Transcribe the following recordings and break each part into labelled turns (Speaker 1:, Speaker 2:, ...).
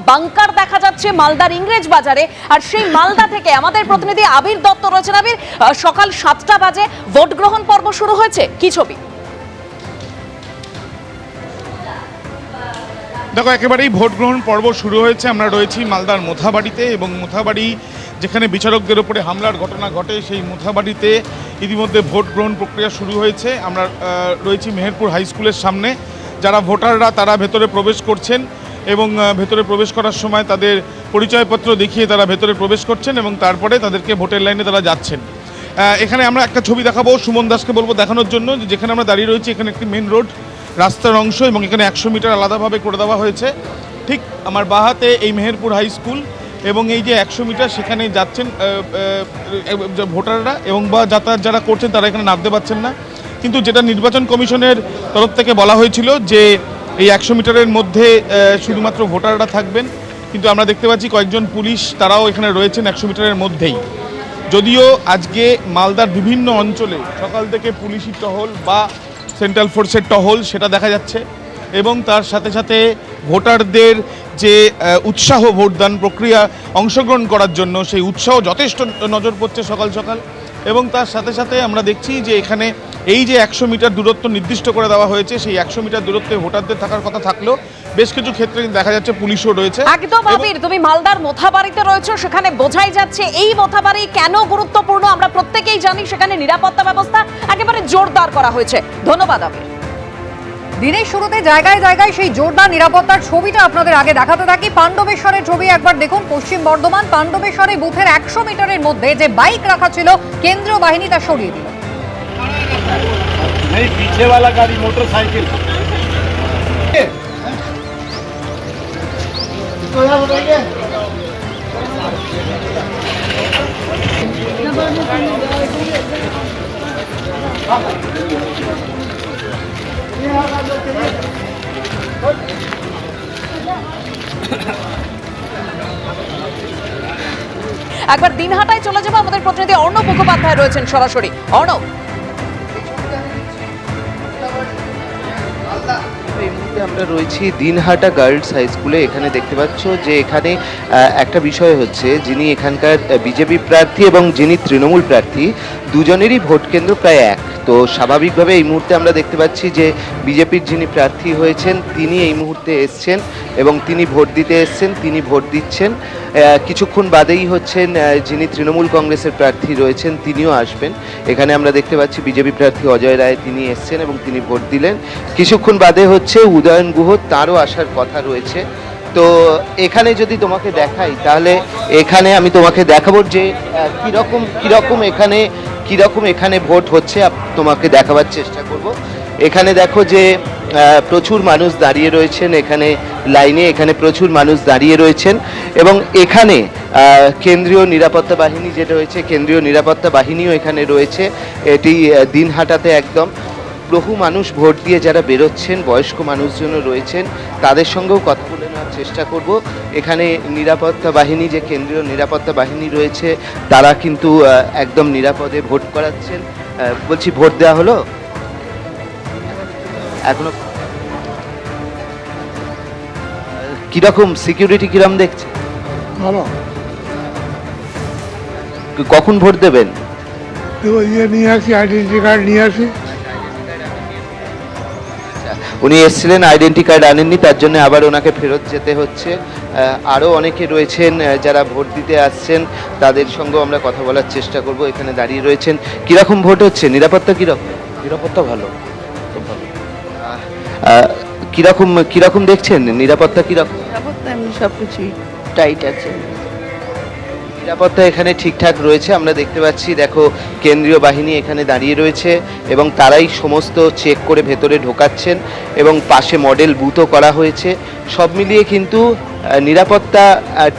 Speaker 1: Bunker দেখা যাচ্ছে মালদার ইংরেজ বাজারে। আর সেই মালদা থেকে আমাদের প্রতিনিধি আবির দত্ত রয়েছেন। আবির, সকাল 7টা বাজে ভোট গ্রহণ পর্ব শুরু হয়েছে, কি ছবি?
Speaker 2: দেখো, একেবারেই ভোট গ্রহণ পর্ব শুরু হয়েছে। আমরা রয়েছি মালদার মোথাবাড়িতে, এবং মোথাবাড়ি যেখানে বিচারকদের উপরে হামলার ঘটনা ঘটে, সেই মোথাবাড়িতে ইতিমধ্যে ভোট গ্রহণ প্রক্রিয়া শুরু হয়েছে। আমরা রয়েছি মেহেরপুর হাই স্কুলের সামনে। যারা ভোটাররা তারা ভেতরে প্রবেশ করছেন, এবং ভেতরে প্রবেশ করার সময় তাদের পরিচয়পত্র দেখিয়ে তারা ভেতরে প্রবেশ করছেন, এবং তারপরে তাদেরকে ভোটের লাইনে তারা যাচ্ছেন। এখানে আমরা একটা ছবি দেখাবো, সুমন দাসকে বলবো দেখানোর জন্য, যেখানে আমরা দাঁড়িয়ে রয়েছি এখানে একটি মেন রোড, রাস্তার অংশ, এবং এখানে 100 মিটার আলাদাভাবে করে দেওয়া হয়েছে। ঠিক আমার বাহাতে এই মেহেরপুর হাই স্কুল, এবং এই যে 100 মিটার সেখানে যাচ্ছেন ভোটাররা, এবং বা যাতায়াত যারা করছেন তারা এখানে নামতে পারছেন না। কিন্তু যেটা নির্বাচন কমিশনের তরফ থেকে বলা হয়েছিল যে এই 100 মিটারের মধ্যে শুধুমাত্র ভোটাররা থাকবেন, কিন্তু আমরা দেখতে পাচ্ছি কয়েকজন পুলিশ তারাও এখানে রয়েছেন 100 মিটারের মধ্যেই। যদিও আজকে মালদার বিভিন্ন অঞ্চলে সকাল থেকে পুলিশি টহল বা সেন্ট্রাল ফোর্সের টহল সেটা দেখা যাচ্ছে, এবং তার সাথে সাথে ভোটারদের যে উৎসাহ ভোটদান প্রক্রিয়া অংশগ্রহণ করার জন্য, সেই উৎসাহ যথেষ্ট নজর পড়ছে সকাল সকাল। এবং তার সাথে সাথে আমরা দেখছি যে এখানে এই যে 100 মিটার দূরত্ব নির্দিষ্ট করে দেওয়া হয়েছে, সেই 100 মিটার দূরত্বে ভোটারদের থাকার কথা থাকলেও বেশ কিছু ক্ষেত্রে দেখা যাচ্ছে পুলিশও রয়েছে।
Speaker 1: একদম আবির, তুমি মালদার মোথাবাড়িতে রয়েছো, সেখানে বোঝাই যাচ্ছে এই মোথাবাড়ি কেন গুরুত্বপূর্ণ। আমরা প্রত্যেকেই জানি সেখানে নিরাপত্তা ব্যবস্থা একেবারে জোরদার করা হয়েছে। ধন্যবাদ আবির।
Speaker 3: দিনের শুরুতে জায়গায় জায়গায় সেই জোরদার নিরাপত্তার ছবিটা আপনাদের আগে দেখাতে থাকি। পাণ্ডবেশ্বরের ছবি একবার দেখুন। পশ্চিম বর্ধমান পাণ্ডবেশ্বরে বুথের 100 মিটারের মধ্যে যে বাইক রাখা ছিল, কেন্দ্রীয় বাহিনী তা সরিয়ে দিল।
Speaker 4: पीछे वाला गाड़ी मोटरसाइकिल
Speaker 1: একবার দিনহাটায় চলে যাবো, আমাদের প্রতিনিধি অর্ণব মুখোপাধ্যায় রয়েছেন সরাসরি। অর্ণব,
Speaker 5: এই মুহূর্তে আমরা রয়েছি দিনহাটা গার্লস হাই স্কুলে। এখানে দেখতে পাচ্ছ যে এখানে একটা বিষয় হচ্ছে, যিনি এখানকার বিজেপি প্রার্থী এবং যিনি তৃণমূল প্রার্থী, দুজনেরই ভোট কেন্দ্র প্রায় এক। তো স্বাভাবিকভাবে এই মুহূর্তে আমরা দেখতে পাচ্ছি যে বিজেপির যিনি প্রার্থী হয়েছেন তিনি এই মুহূর্তে এসছেন এবং তিনি ভোট দিতে এসছেন, তিনি ভোট দিচ্ছেন। কিছুক্ষণ বাদেই হচ্ছেন যিনি তৃণমূল কংগ্রেসের প্রার্থী রয়েছেন তিনিও আসবেন। এখানে আমরা দেখতে পাচ্ছি বিজেপি প্রার্থী অজয় রায় তিনি এসছেন এবং তিনি ভোট দিলেন। কিছুক্ষণ বাদে হচ্ছে উদয়ন গুহ, তারও আসার কথা রয়েছে। তো এখানে যদি তোমাকে দেখাই, তাহলে এখানে আমি তোমাকে দেখাবো যে কীরকম এখানে ভোট হচ্ছে, তোমাকে দেখাবার চেষ্টা করব। এখানে দেখো যে প্রচুর মানুষ দাঁড়িয়ে রয়েছেন এখানে লাইনে, এখানে প্রচুর মানুষ দাঁড়িয়ে রয়েছেন, এবং এখানে কেন্দ্রীয় নিরাপত্তা বাহিনী যেটা রয়েছে, কেন্দ্রীয় নিরাপত্তা বাহিনীও এখানে রয়েছে। এটি দিনহাটাতে একদম বহু মানুষ ভোট দিয়ে যারা বেরোচ্ছেন, বয়স্ক মানুষজনও রয়েছেন, তাদের সঙ্গেও কথা বলে নেওয়ার চেষ্টা করব। এখানে নিরাপত্তা বাহিনী, যে কেন্দ্রীয় নিরাপত্তা বাহিনী রয়েছে, তারা কিন্তু একদম নিরাপদে ভোট করাচ্ছেন। বলছি, ভোট দেওয়া হলো এখনো? কিরকম সিকিউরিটি কিরকম দেখছে?
Speaker 6: ভালো।
Speaker 5: কখন ভোট দেবেন?
Speaker 6: নিয়ে আসি, আইডেন্টি কার্ড নিয়ে আসি।
Speaker 5: উনি এসেছিলেন, আইডেন্টি কার্ড আনেননি, তার জন্য আবার ওনাকে ফেরত যেতে হচ্ছে। আরও অনেকে রয়েছেন যারা ভোট দিতে আসছেন, তাদের সঙ্গেও আমরা কথা বলার চেষ্টা করব। এখানে দাঁড়িয়ে রয়েছেন। কীরকম ভোট হচ্ছে? নিরাপত্তা কীরকম?
Speaker 4: নিরাপত্তা ভালো, খুব ভালো।
Speaker 5: কীরকম দেখছেন নিরাপত্তা? কীরকম
Speaker 7: নিরাপত্তা? এমনি সব কিছুই টাইট আছে।
Speaker 5: নিরাপত্তা এখানে ঠিকঠাক রয়েছে। আমরা দেখতে পাচ্ছি, দেখো কেন্দ্রীয় বাহিনী এখানে দাঁড়িয়ে রয়েছে এবং তারাই সমস্ত চেক করে ভেতরে ঢোকাচ্ছেন, এবং পাশে মডেল বুথও করা হয়েছে। সব মিলিয়ে কিন্তু নিরাপত্তা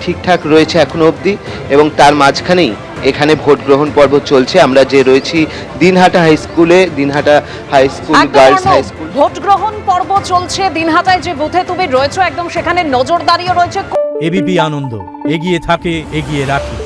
Speaker 5: ঠিকঠাক রয়েছে এখনো অবধি, এবং তার মাঝখানেই এখানে ভোট গ্রহণ পর্ব চলছে। আমরা যে রয়েছি দিনহাটা হাই স্কুলে, Dinhata high school girls high school.
Speaker 1: ভোট গ্রহণ পর্ব চলছে দিনহাটায়, যে বুথে তুমি রয়েছো একদম সেখানে নজরদারিও রয়েছে।
Speaker 8: এবিপি আনন্দ, এগিয়ে থাকে, এগিয়ে রাখে।